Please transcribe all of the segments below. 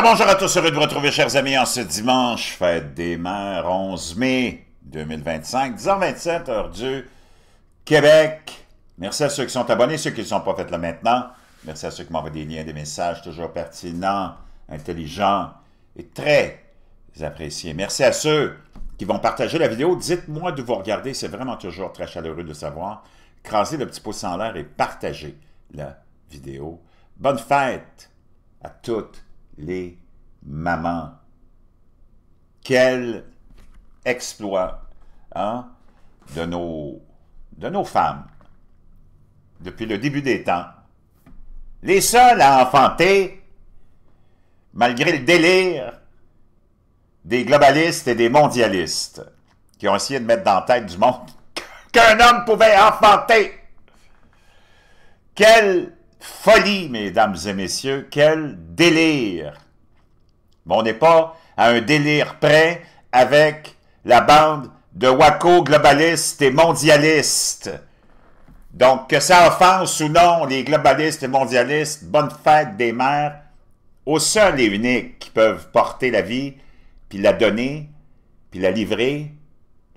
Alors bonjour à tous, heureux de vous retrouver chers amis en ce dimanche, fête des mères, 11 mai 2025, 10h27, heure du Québec. Merci à ceux qui sont abonnés, ceux qui ne sont pas fait là maintenant. Merci à ceux qui m'envoient des liens, des messages toujours pertinents, intelligents et très appréciés. Merci à ceux qui vont partager la vidéo. Dites-moi d'où vous regardez, c'est vraiment toujours très chaleureux de savoir. Écrasez le petit pouce en l'air et partagez la vidéo. Bonne fête à toutes les mamans. Quel exploit de nos femmes depuis le début des temps. Les seuls à enfanter, malgré le délire des globalistes et des mondialistes qui ont essayé de mettre dans la tête du monde qu'un homme pouvait enfanter. Quelle folie, mesdames et messieurs, quel délire! Mais on n'est pas à un délire près avec la bande de wacko globalistes et mondialistes. Donc, que ça offense ou non les globalistes et mondialistes, bonne fête des mères, aux seuls et uniques qui peuvent porter la vie, puis la donner, puis la livrer,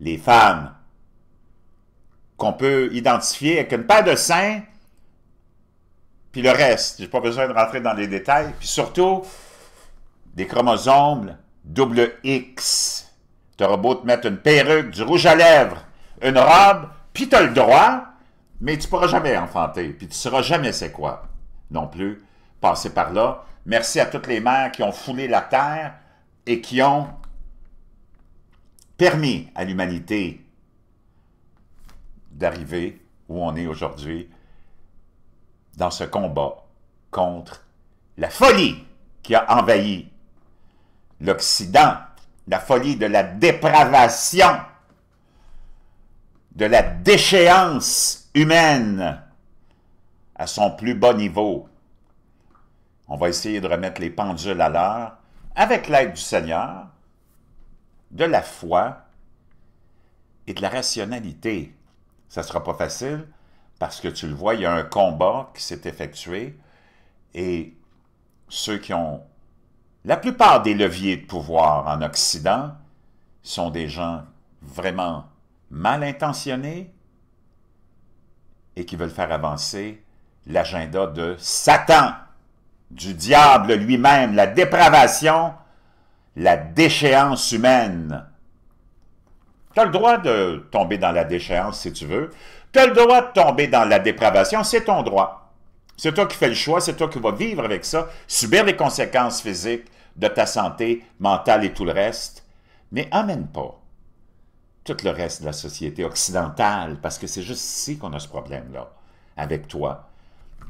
les femmes, qu'on peut identifier avec une paire de seins, puis le reste, j'ai pas besoin de rentrer dans les détails. Puis surtout, des chromosomes double X. T'auras beau te mettre une perruque, du rouge à lèvres, une robe, puis t'as le droit, mais tu pourras jamais enfanter. Puis tu sauras jamais c'est quoi, non plus, passer par là. Merci à toutes les mères qui ont foulé la terre et qui ont permis à l'humanité d'arriver où on est aujourd'hui, dans ce combat contre la folie qui a envahi l'Occident, la folie de la dépravation, de la déchéance humaine à son plus bas niveau. On va essayer de remettre les pendules à l'heure avec l'aide du Seigneur, de la foi et de la rationalité. Ça ne sera pas facile, parce que tu le vois, il y a un combat qui s'est effectué et ceux qui ont la plupart des leviers de pouvoir en Occident sont des gens vraiment mal intentionnés et qui veulent faire avancer l'agenda de Satan, du diable lui-même, la dépravation, la déchéance humaine. Tu as le droit de tomber dans la déchéance si tu veux. Tu as le droit de tomber dans la dépravation, c'est ton droit. C'est toi qui fais le choix, c'est toi qui vas vivre avec ça, subir les conséquences physiques de ta santé mentale et tout le reste. Mais emmène pas tout le reste de la société occidentale, parce que c'est juste ici qu'on a ce problème-là, avec toi.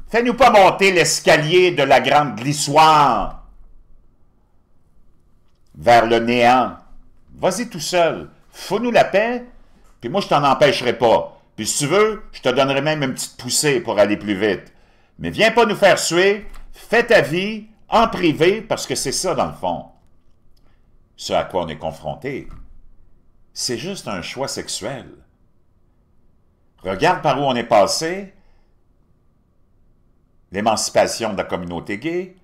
Fais-nous pas monter l'escalier de la grande glissoire vers le néant. Vas-y tout seul. Fous-nous la paix, puis moi je t'en empêcherai pas. Puis si tu veux, je te donnerai même une petite poussée pour aller plus vite. Mais viens pas nous faire suer, fais ta vie en privé, parce que c'est ça dans le fond. Ce à quoi on est confronté, c'est juste un choix sexuel. Regarde par où on est passé, l'émancipation de la communauté gay.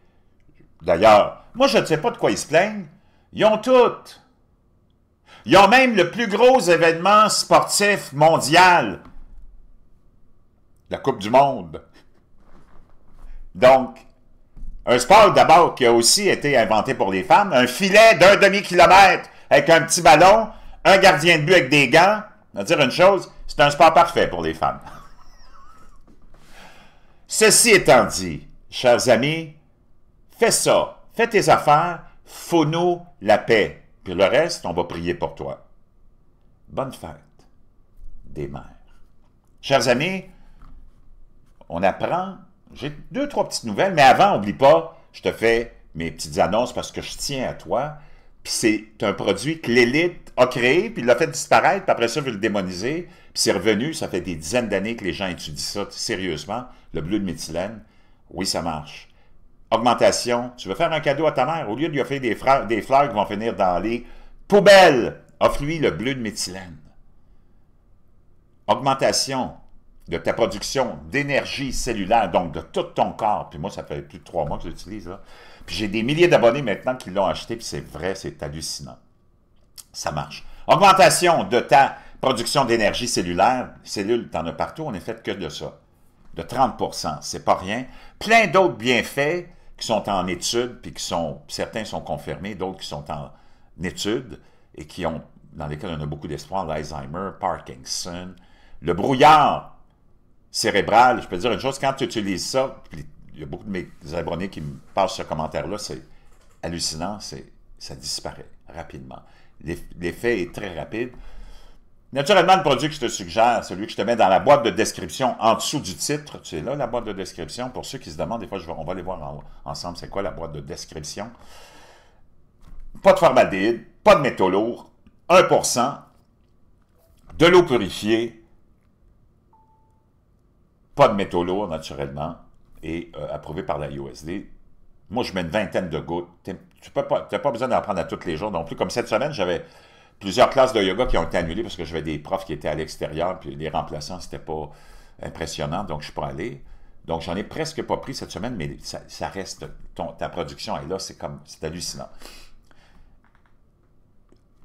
D'ailleurs, moi je ne sais pas de quoi ils se plaignent, ils ont toutes. Ils ont même le plus gros événement sportif mondial, la Coupe du Monde. Donc, un sport d'abord qui a aussi été inventé pour les femmes, un filet d'un demi-kilomètre avec un petit ballon, un gardien de but avec des gants. On va dire une chose, c'est un sport parfait pour les femmes. Ceci étant dit, chers amis, fais ça, fais tes affaires, fous-nous la paix. Puis le reste, on va prier pour toi. Bonne fête des mères. Chers amis, on apprend, j'ai 2-3 petites nouvelles, mais avant, n'oublie pas, je te fais mes petites annonces parce que je tiens à toi. Puis c'est un produit que l'élite a créé, puis il l'a fait disparaître, puis après ça, il veut le démoniser. Puis c'est revenu, ça fait des dizaines d'années que les gens étudient ça sérieusement. Le bleu de méthylène, oui, ça marche. Augmentation, tu veux faire un cadeau à ta mère, au lieu de lui offrir des fleurs qui vont finir dans les poubelles, offre-lui le bleu de méthylène. Augmentation, de ta production d'énergie cellulaire, donc de tout ton corps. Puis moi, ça fait plus de 3 mois que j'utilise, là. Puis j'ai des milliers d'abonnés maintenant qui l'ont acheté, puis c'est vrai, c'est hallucinant. Ça marche. Augmentation de ta production d'énergie cellulaire. Cellules, t'en as partout, on n'est fait que de ça. De 30%, c'est pas rien. Plein d'autres bienfaits qui sont en études, puis qui sont, certains sont confirmés, d'autres qui sont en études, et qui ont, dans lesquels on a beaucoup d'espoir, l'Alzheimer, Parkinson, le brouillard cérébral. Je peux te dire une chose, quand tu utilises ça, puis il y a beaucoup de mes abonnés qui me passent ce commentaire-là, c'est hallucinant, ça disparaît rapidement. L'effet est très rapide. Naturellement, le produit que je te suggère, celui que je te mets dans la boîte de description en dessous du titre, tu sais là, la boîte de description, pour ceux qui se demandent, des fois, on va aller voir ensemble, c'est quoi la boîte de description. Pas de formaldéhyde, pas de métaux lourds, 1%, de l'eau purifiée, pas de métaux lourds, naturellement, et approuvé par la USD. Moi, je mets une vingtaine de gouttes. Tu n'as pas besoin d'en prendre à tous les jours non plus. Comme cette semaine, j'avais plusieurs classes de yoga qui ont été annulées parce que j'avais des profs qui étaient à l'extérieur, puis les remplaçants, c'était pas impressionnant, donc je ne suis pas allé. Donc, j'en ai presque pas pris cette semaine, mais ça reste, ta production est là, c'est hallucinant.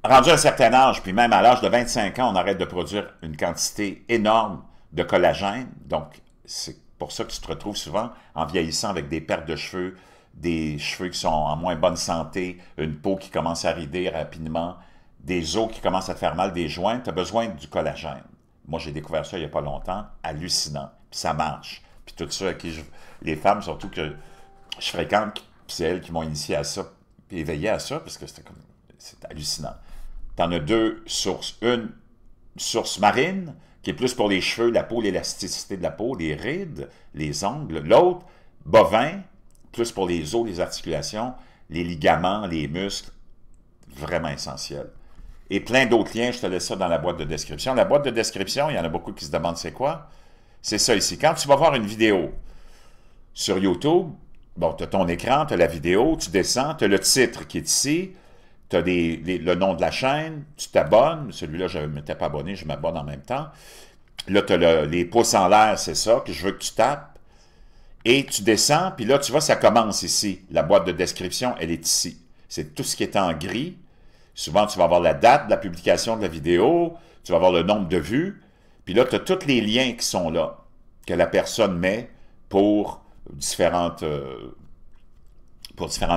Rendu à un certain âge, puis même à l'âge de 25 ans, on arrête de produire une quantité énorme de collagène, donc c'est pour ça que tu te retrouves souvent en vieillissant avec des pertes de cheveux, des cheveux qui sont en moins bonne santé, une peau qui commence à rider rapidement, des os qui commencent à te faire mal, des joints, tu as besoin du collagène. Moi, j'ai découvert ça il n'y a pas longtemps, hallucinant, puis ça marche. Puis tout ça, les femmes surtout que je fréquente, puis c'est elles qui m'ont initié à ça, puis éveillé à ça, parce que c'est hallucinant. Tu en as deux sources. Une source marine, qui est plus pour les cheveux, la peau, l'élasticité de la peau, les rides, les ongles. L'autre, bovin, plus pour les os, les articulations, les ligaments, les muscles, vraiment essentiel. Et plein d'autres liens, je te laisse ça dans la boîte de description. La boîte de description, il y en a beaucoup qui se demandent c'est quoi. C'est ça ici. Quand tu vas voir une vidéo sur YouTube, bon, tu as ton écran, tu as la vidéo, tu descends, tu as le titre qui est ici, tu as le nom de la chaîne, tu t'abonnes. Celui-là, je ne m'étais pas abonné, je m'abonne en même temps. Là, tu as les pouces en l'air, c'est ça, que je veux que tu tapes. Et tu descends, puis là, tu vois, ça commence ici. La boîte de description, elle est ici. C'est tout ce qui est en gris. Souvent, tu vas avoir la date de la publication de la vidéo, tu vas avoir le nombre de vues, puis là, tu as tous les liens qui sont là, que la personne met pour différents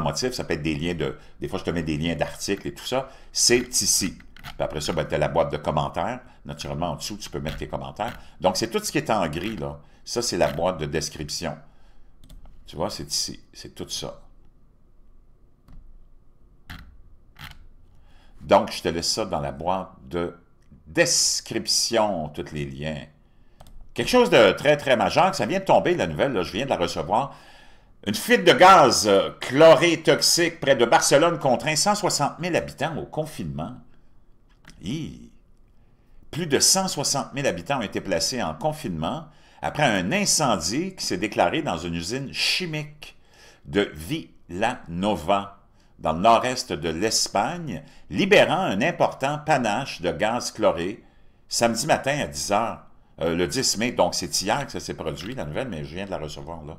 motifs. Ça peut être des liens des fois, je te mets des liens d'articles et tout ça. C'est ici. Puis après ça, ben, tu as la boîte de commentaires. Naturellement, en dessous, tu peux mettre tes commentaires. Donc, c'est tout ce qui est en gris, là. Ça, c'est la boîte de description. Tu vois, c'est ici. C'est tout ça. Donc, je te laisse ça dans la boîte de description, tous les liens. Quelque chose de très, très majeur, ça vient de tomber, la nouvelle, là, je viens de la recevoir. Une fuite de gaz chloré toxique près de Barcelone contraint 160 000 habitants au confinement. Plus de 160 000 habitants ont été placés en confinement après un incendie qui s'est déclaré dans une usine chimique de Vilanova, dans le nord-est de l'Espagne, libérant un important panache de gaz chloré samedi matin à 10 h, le 10 mai. Donc, c'est hier que ça s'est produit, la nouvelle, mais je viens de la recevoir là.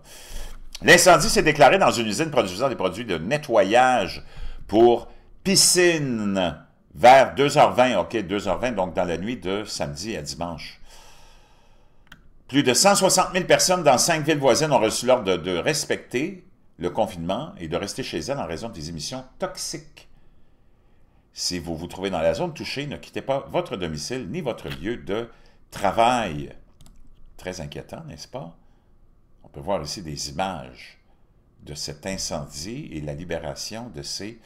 L'incendie s'est déclaré dans une usine produisant des produits de nettoyage pour piscine vers 2h20, OK, 2h20, donc dans la nuit de samedi à dimanche. Plus de 160 000 personnes dans 5 villes voisines ont reçu l'ordre de respecter le confinement et de rester chez elles en raison des émissions toxiques. Si vous vous trouvez dans la zone touchée, ne quittez pas votre domicile ni votre lieu de travail. Très inquiétant, n'est-ce pas? On peut voir ici des images de cet incendie et la libération de ces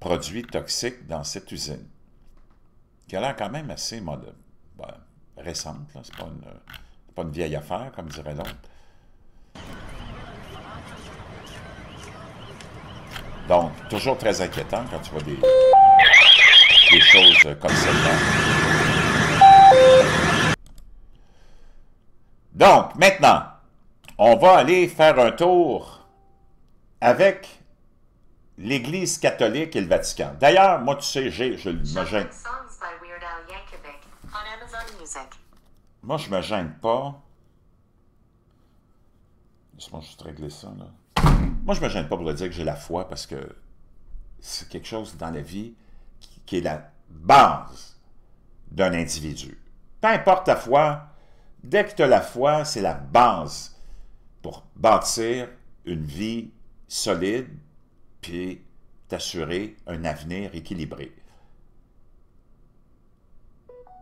produits toxiques dans cette usine, qui a l'air quand même assez récente. Ce n'est pas une vieille affaire, comme dirait l'autre. Donc, toujours très inquiétant quand tu vois des choses comme celle-là. Donc, maintenant, on va aller faire un tour avec l'Église catholique et le Vatican. D'ailleurs, moi, tu sais, je me gêne. moi, je me gêne pas. Laisse-moi juste régler ça, là. Moi, je me gêne pas pour le dire que j'ai la foi parce que c'est quelque chose dans la vie qui est la base d'un individu. Peu importe ta foi, dès que tu as la foi, c'est la base pour bâtir une vie solide puis t'assurer un avenir équilibré.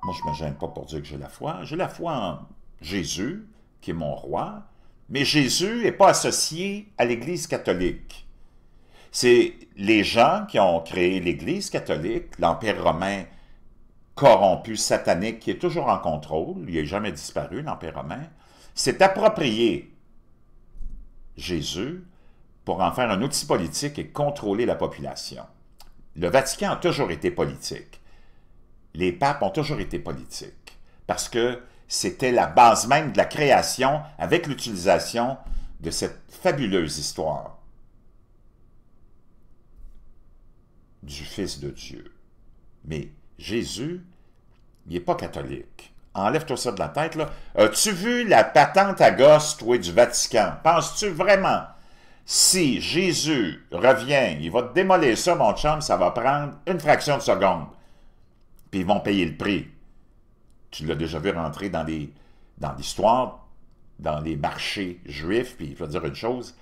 Moi, je ne me gêne pas pour dire que j'ai la foi. J'ai la foi en Jésus, qui est mon roi, mais Jésus n'est pas associé à l'Église catholique. C'est les gens qui ont créé l'Église catholique, l'Empire romain corrompu, satanique, qui est toujours en contrôle, il n'a jamais disparu, l'Empire romain, s'est approprié Jésus pour en faire un outil politique et contrôler la population. Le Vatican a toujours été politique. Les papes ont toujours été politiques, parce que c'était la base même de la création avec l'utilisation de cette fabuleuse histoire du Fils de Dieu. Mais Jésus, il n'est pas catholique. Enlève-toi ça de la tête, là. As-tu vu la patente à gosse, toi, du Vatican? Penses-tu vraiment, si Jésus revient, il va te démolir ça, mon chum, ça va prendre une fraction de seconde. Puis ils vont payer le prix. Tu l'as déjà vu rentrer dans l'histoire, dans les marchés juifs, puis je vais te dire une chose,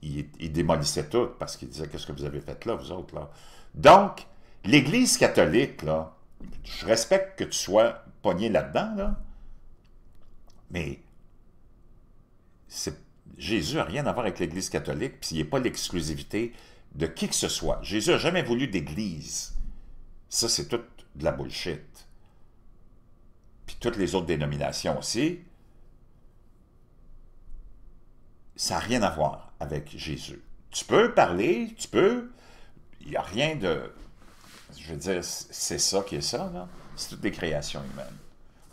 il démolissait tout, parce qu'il disait, qu'est-ce que vous avez fait là, vous autres, là? Donc, l'Église catholique, là, je respecte que tu sois pogné là-dedans, là, mais Jésus n'a rien à voir avec l'Église catholique, puis il n'est pas l'exclusivité de qui que ce soit. Jésus n'a jamais voulu d'Église. Ça, c'est tout de la bullshit. Puis toutes les autres dénominations aussi, ça n'a rien à voir avec Jésus. Tu peux parler, tu peux, il n'y a rien de... Je veux dire, c'est ça qui est ça, là. C'est toutes des créations humaines.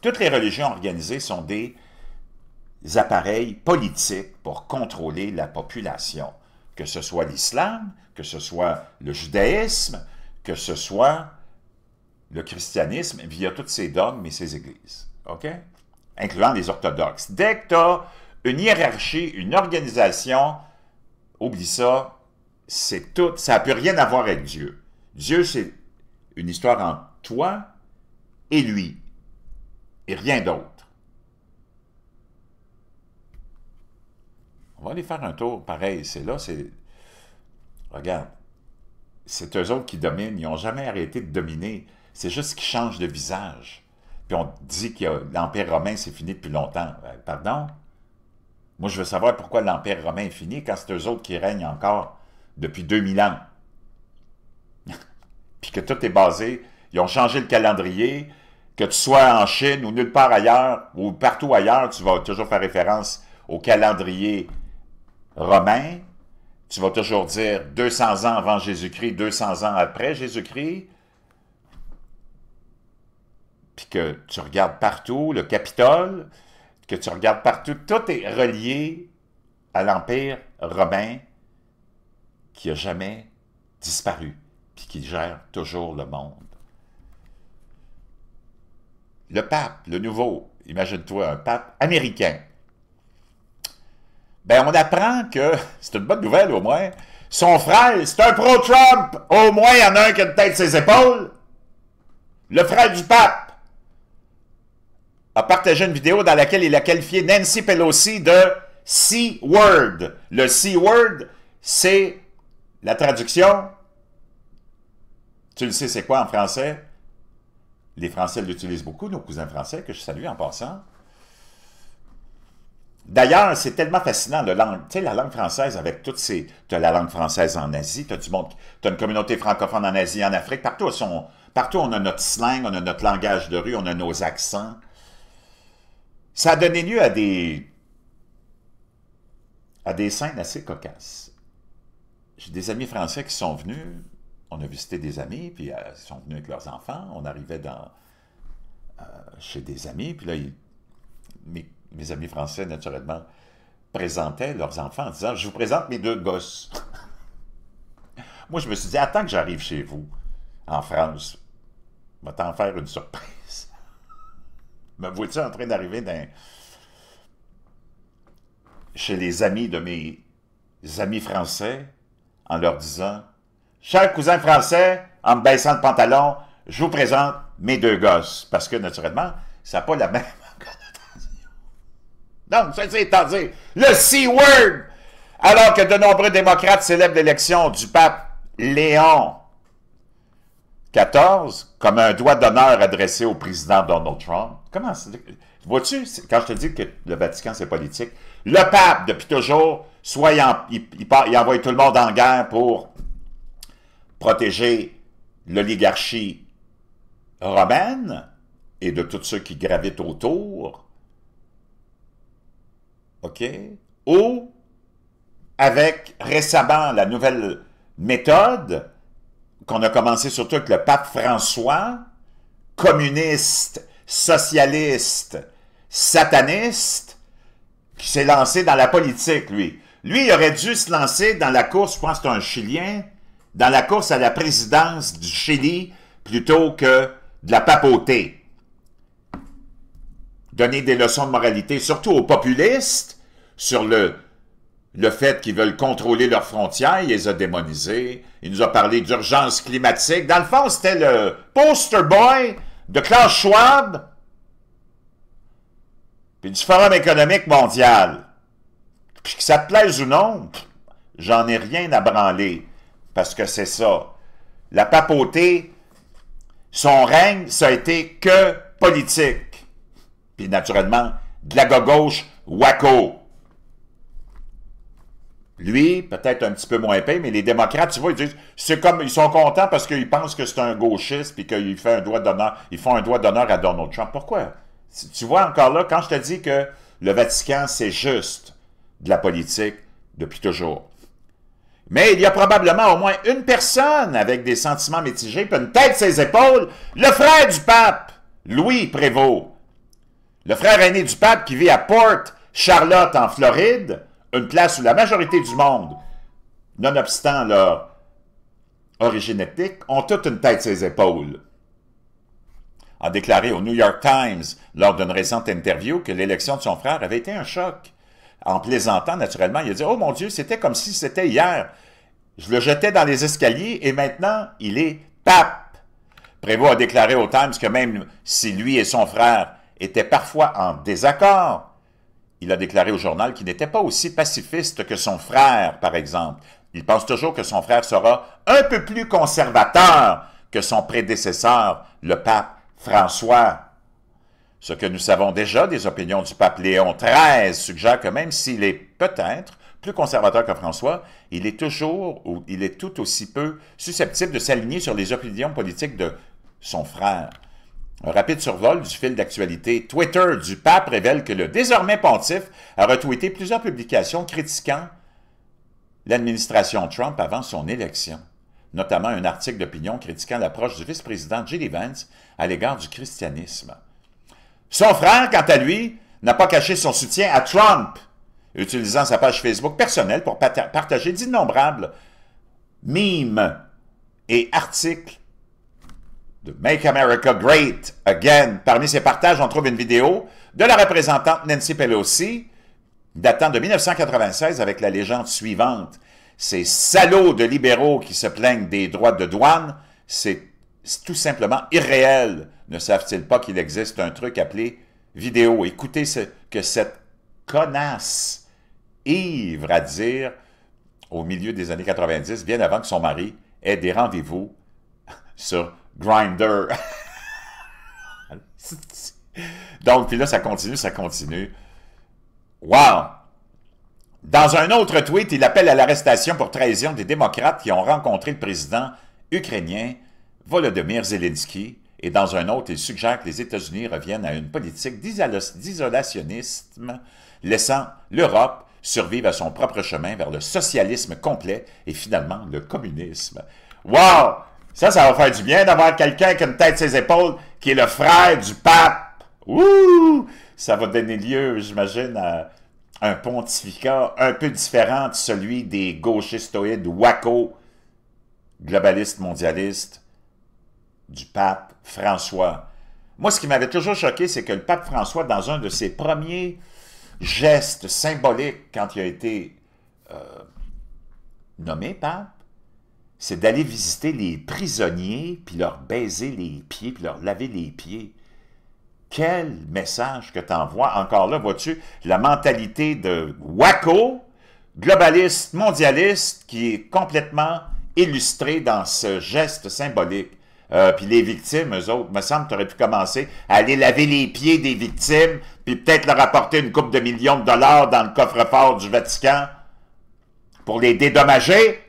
Toutes les religions organisées sont des appareils politiques pour contrôler la population. Que ce soit l'islam, que ce soit le judaïsme, que ce soit le christianisme via tous ses dogmes et ses églises. OK? Incluant les orthodoxes. Dès que tu as une hiérarchie, une organisation, oublie ça, c'est tout, ça n'a plus rien à voir avec Dieu. Dieu, c'est une histoire entre toi et lui, et rien d'autre. On va aller faire un tour pareil, c'est là, c'est... Regarde, c'est eux autres qui dominent, ils n'ont jamais arrêté de dominer, c'est juste qu'ils changent de visage. Puis on dit que l'Empire romain, c'est fini depuis longtemps. Pardon? Moi, je veux savoir pourquoi l'Empire romain est fini quand c'est eux autres qui règnent encore depuis 2000 ans. Puis que tout est basé, ils ont changé le calendrier, que tu sois en Chine ou nulle part ailleurs, ou partout ailleurs, tu vas toujours faire référence au calendrier romain. Tu vas toujours dire 200 ans avant Jésus-Christ, 200 ans après Jésus-Christ. Puis que tu regardes partout, le Capitole, que tu regardes partout, tout est relié à l'Empire romain qui n'a jamais disparu, puis qui gère toujours le monde. Le pape, le nouveau, imagine-toi, un pape américain. Ben, on apprend que, c'est une bonne nouvelle au moins, son frère, c'est un pro-Trump, au moins il y en a un qui a une tête sur ses épaules. Le frère du pape a partagé une vidéo dans laquelle il a qualifié Nancy Pelosi de C-word. Le C-word, c'est la traduction. Tu le sais, c'est quoi en français? Les Français l'utilisent beaucoup, nos cousins français, que je salue en passant. D'ailleurs, c'est tellement fascinant, la langue, tu sais, la langue française avec toutes ces... Tu as la langue française en Asie, tu as du monde, tu as une communauté francophone en Asie, en Afrique, partout on a notre slang, on a notre langage de rue, on a nos accents. Ça a donné lieu à des scènes assez cocasses. J'ai des amis français qui sont venus, on a visité des amis, puis ils sont venus avec leurs enfants, on arrivait chez des amis, puis là, mes amis français, naturellement, présentaient leurs enfants en disant « Je vous présente mes deux gosses. » Moi, je me suis dit « Attends que j'arrive chez vous, en France, on va t'en faire une surprise. » Me vois-tu en train d'arriver chez les amis de mes amis français en leur disant « Chers cousins français, en me baissant le pantalon, je vous présente mes deux gosses. » Parce que, naturellement, ça n'a pas la même connotation. Donc, ça c'est étant dit, le C-word! Alors que de nombreux démocrates célèbrent l'élection du pape Léon XIV comme un doigt d'honneur adressé au président Donald Trump. Comment vois-tu, quand je te dis que le Vatican, c'est politique, le pape, depuis toujours, soit il envoie tout le monde en guerre pour protéger l'oligarchie romaine et de tous ceux qui gravitent autour, OK? Ou avec récemment la nouvelle méthode qu'on a commencé surtout avec le pape François, communiste, socialiste, sataniste, qui s'est lancé dans la politique, lui. Lui, il aurait dû se lancer dans la course, je pense que c'est un Chilien, dans la course à la présidence du Chili, plutôt que de la papauté. Donner des leçons de moralité, surtout aux populistes, sur le fait qu'ils veulent contrôler leurs frontières, il les a démonisés. Il nous a parlé d'urgence climatique. Dans le fond, c'était le poster boy de Klaus Schwab puis du Forum économique mondial. Puis que ça te plaise ou non, j'en ai rien à branler. Parce que c'est ça. La papauté, son règne, ça a été que politique. Puis naturellement, de la gauche wacko. Lui, peut-être un petit peu moins épais, mais les démocrates, tu vois, ils disent, c'est comme, ils sont contents parce qu'ils pensent que c'est un gauchiste puis qu'ils font un doigt d'honneur à Donald Trump. Pourquoi? Tu vois encore là, quand je te dis que le Vatican, c'est juste de la politique depuis toujours. Mais il y a probablement au moins une personne avec des sentiments mitigés puis une tête sur ses épaules, le frère du pape, Louis Prévost. Le frère aîné du pape qui vit à Port Charlotte en Floride, une place où la majorité du monde, nonobstant leur origine ethnique, ont toute une tête sur les épaules. A déclaré au New York Times lors d'une récente interview que l'élection de son frère avait été un choc. En plaisantant, naturellement, il a dit « Oh mon Dieu, c'était comme si c'était hier. Je le jetais dans les escaliers et maintenant, il est pape. » Prévost a déclaré au Times que même si lui et son frère étaient parfois en désaccord, il a déclaré au journal qu'il n'était pas aussi pacifiste que son frère, par exemple. Il pense toujours que son frère sera un peu plus conservateur que son prédécesseur, le pape François. Ce que nous savons déjà des opinions du pape Léon XIII suggère que même s'il est peut-être plus conservateur que François, il est tout aussi peu susceptible de s'aligner sur les opinions politiques de son frère. Un rapide survol du fil d'actualité Twitter du pape révèle que le désormais pontife a retweeté plusieurs publications critiquant l'administration Trump avant son élection, notamment un article d'opinion critiquant l'approche du vice-président J.D. Vance à l'égard du christianisme. Son frère, quant à lui, n'a pas caché son soutien à Trump, utilisant sa page Facebook personnelle pour partager d'innombrables mimes et articles de Make America Great Again. Parmi ces partages, on trouve une vidéo de la représentante Nancy Pelosi, datant de 1996, avec la légende suivante. Ces salauds de libéraux qui se plaignent des droits de douane, c'est tout simplement irréel. Ne savent-ils pas qu'il existe un truc appelé vidéo? Écoutez ce que cette connasse ivre à dire au milieu des années 90, bien avant que son mari ait des rendez-vous sur Grindr. Donc, puis là, ça continue. Wow! Dans un autre tweet, il appelle à l'arrestation pour trahison des démocrates qui ont rencontré le président ukrainien Volodymyr Zelensky. Et dans un autre, il suggère que les États-Unis reviennent à une politique d'isolationnisme, laissant l'Europe survivre à son propre chemin vers le socialisme complet et finalement le communisme. Wow! Ça va faire du bien d'avoir quelqu'un qui a une tête sur ses épaules, qui est le frère du pape. Ouh! Ça va donner lieu, j'imagine, à un pontificat un peu différent de celui des gauchistoïdes wacko, globalistes mondialistes, du pape François. Moi, ce qui m'avait toujours choqué, c'est que le pape François, dans un de ses premiers gestes symboliques, quand il a été nommé pape, c'est d'aller visiter les prisonniers, puis leur baiser les pieds, puis leur laver les pieds. Quel message que tu envoies. Encore là, vois-tu, la mentalité de wacko, globaliste, mondialiste, qui est complètement illustrée dans ce geste symbolique. Puis les victimes, eux autres, me semble que tu aurais pu commencer à aller laver les pieds des victimes, puis peut-être leur apporter une couple de millions de dollars dans le coffre-fort du Vatican pour les dédommager.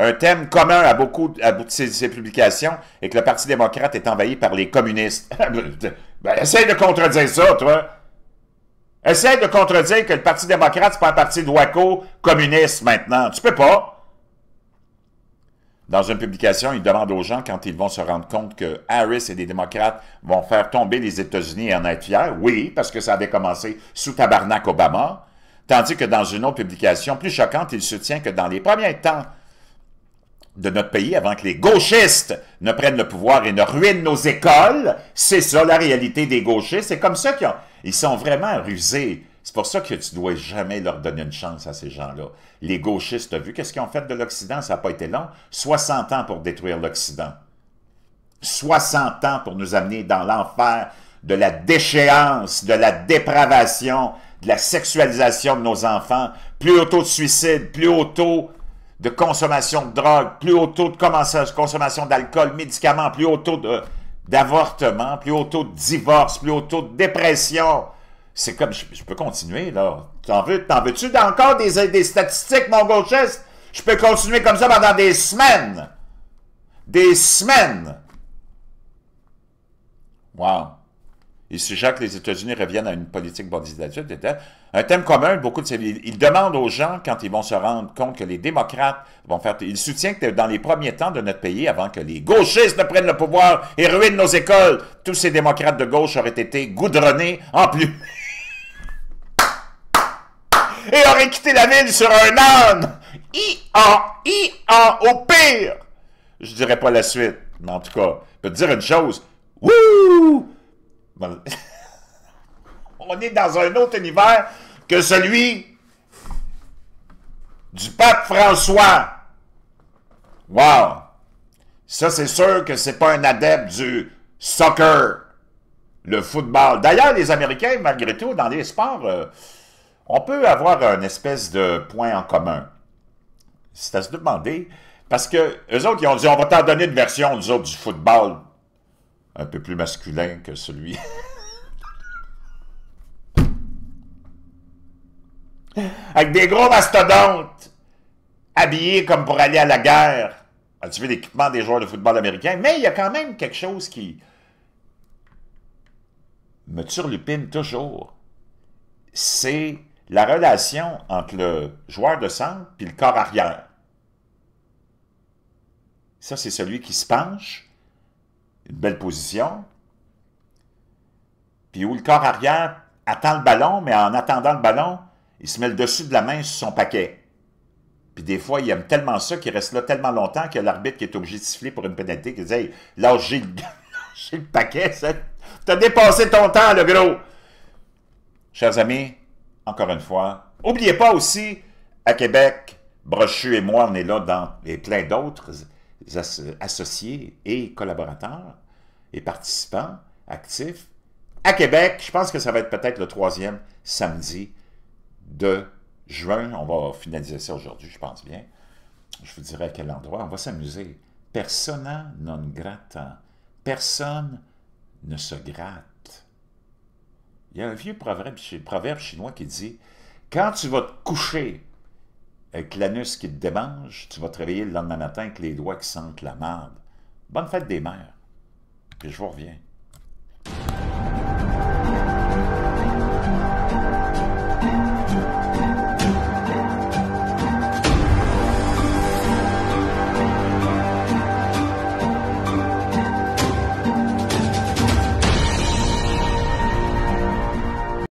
Un thème commun à beaucoup de ces publications est que le Parti démocrate est envahi par les communistes. Ben, essaye de contredire ça, toi. Essaye de contredire que le Parti démocrate, c'est pas un parti de wacko communiste maintenant. Tu peux pas. Dans une publication, il demande aux gens quand ils vont se rendre compte que Harris et les démocrates vont faire tomber les États-Unis et en être fiers. Oui, parce que ça avait commencé sous tabarnak Obama. Tandis que dans une autre publication plus choquante, il soutient que dans les premiers temps de notre pays, avant que les gauchistes ne prennent le pouvoir et ne ruinent nos écoles, c'est ça la réalité des gauchistes. C'est comme ça qu'ils sont vraiment rusés. C'est pour ça que tu ne dois jamais leur donner une chance à ces gens-là. Les gauchistes, tu as vu qu'est-ce qu'ils ont fait de l'Occident? Ça n'a pas été long. 60 ans pour détruire l'Occident. 60 ans pour nous amener dans l'enfer de la déchéance, de la dépravation, de la sexualisation de nos enfants, plus haut taux de suicide, plus haut taux de consommation de drogue, plus haut taux de consommation d'alcool, médicaments, plus haut taux d'avortement, plus haut taux de divorce, plus haut taux de dépression. C'est comme, je peux continuer, là. T'en veux-tu encore des statistiques, mon gauchiste? Je peux continuer comme ça pendant des semaines. Des semaines. Wow. Il suggère que les États-Unis reviennent à une politique bordisation. Un thème commun, beaucoup de ces... Il demande aux gens, quand ils vont se rendre compte que les démocrates vont faire... Il soutient que dans les premiers temps de notre pays, avant que les gauchistes ne prennent le pouvoir et ruinent nos écoles, tous ces démocrates de gauche auraient été goudronnés en plus. Et auraient quitté la ville sur un âne. Au pire. Je dirais pas la suite, mais en tout cas, je peux te dire une chose. Wouh! On est dans un autre univers que celui du pape François. Wow! Ça, c'est sûr que c'est pas un adepte du soccer, le football. D'ailleurs, les Américains, malgré tout, dans les sports, on peut avoir une espèce de point en commun. C'est à se demander, parce que eux autres, ils ont dit, on va t'en donner une version, nous autres, du football un peu plus masculin que celui... Avec des gros mastodontes, habillés comme pour aller à la guerre. As-tu vu l'équipement des joueurs de football américains? Mais il y a quand même quelque chose qui me turlupine toujours. C'est la relation entre le joueur de centre et le corps arrière. Ça, c'est celui qui se penche, une belle position, puis où le corps arrière attend le ballon, mais en attendant le ballon, il se met le dessus de la main sur son paquet. Puis des fois, il aime tellement ça qu'il reste là tellement longtemps que l'arbitre qui est obligé de siffler pour une pénalité, qui dit « Hey, lâchez le paquet, t'as dépassé ton temps, le gros! » Chers amis, encore une fois, n'oubliez pas aussi, à Québec, Brochu et moi, on est là et plein d'autres associés et collaborateurs et participants actifs. À Québec, je pense que ça va être peut-être le 3e samedi de juin. On va finaliser ça aujourd'hui, je pense bien. Je vous dirai à quel endroit. On va s'amuser. Persona non grata. Personne ne se gratte. Il y a un vieux proverbe chinois qui dit « Quand tu vas te coucher avec l'anus qui te démange, tu vas te réveiller le lendemain matin avec les doigts qui sentent la marde. » Bonne fête des mères. Puis je vous reviens.